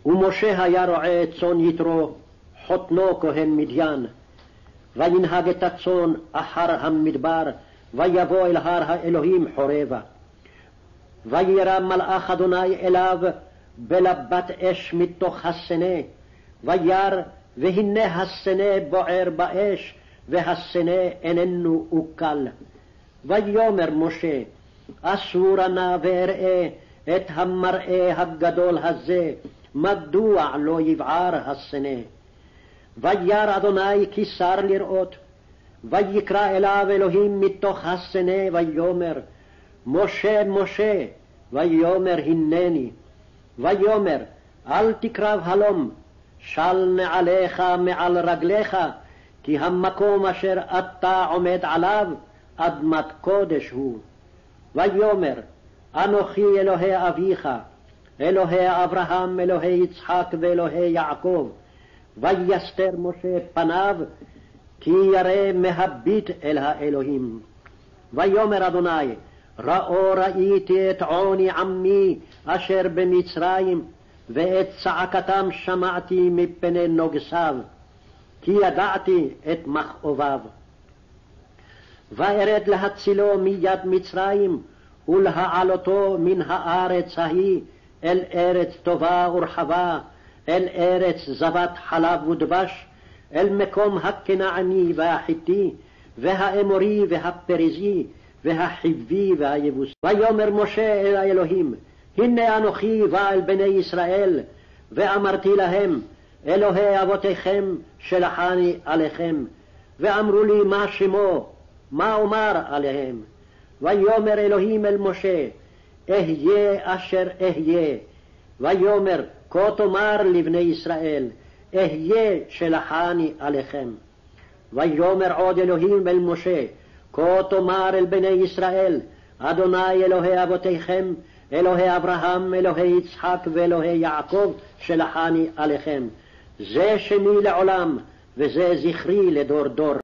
ומשה היה רועה צאן יתרו, חותנו כהן מדיין. וינהג את הצאן אחר המדבר, ויבוא אל הר האלוהים חורבה. וירא מלאך אדוני אליו בלבת אש מתוך הסנה, וירא והנה הסנה בוער באש, והסנה איננו אוקל. ויאמר משה, אסורה נא ואראה את המראה הגדול הזה, מדוע לא יבער הסנה? וירא אדוני כי שר לראות, ויקרא אליו אלוהים מתוך הסנה, ויאמר, משה משה, ויאמר הנני. ויאמר, אל תקרב הלום, של נעליך מעל רגליך, כי המקום אשר אתה עומד עליו אדמת קודש הוא. ויאמר, אנוכי אלוהי אביך, אלוהי אברהם, אלוהי יצחק ואלוהי יעקב. ויסתר משה פניו, כי ירא מהביט אל האלוהים. ויאמר אדוני, ראיתי את עוני עמי אשר במצרים, ואת צעקתם שמעתי מפני נוגסיו, כי ידעתי את מכאוביו. וארד להצילו מיד מצרים, ולהעלותו מן הארץ ההיא, אל ארץ טובה ורחבה, אל ארץ זבת חלב ודבש, אל מקום הכנעני והחיתי, והאמורי והפריזי, והחיבי והיבוסי. ויאמר משה אל האלוהים, הנה אנוכי בא אל בני ישראל, ואמרתי להם, אלוהי אבותיכם שלחני עליכם. ואמרו לי, מה שמו? מה אומר עליהם? ויאמר אלוהים אל משה, אהיה אשר אהיה. ויאמר, כה תאמר לבני ישראל, אהיה שלחני עליכם. ויאמר עוד אלוהים אל משה, כה תאמר אל בני ישראל, אדוני אלוהי אבותיכם, אלוהי אברהם, אלוהי יצחק ואלוהי יעקב, שלחני עליכם. זה שמי לעולם, וזה זכרי לדור דור.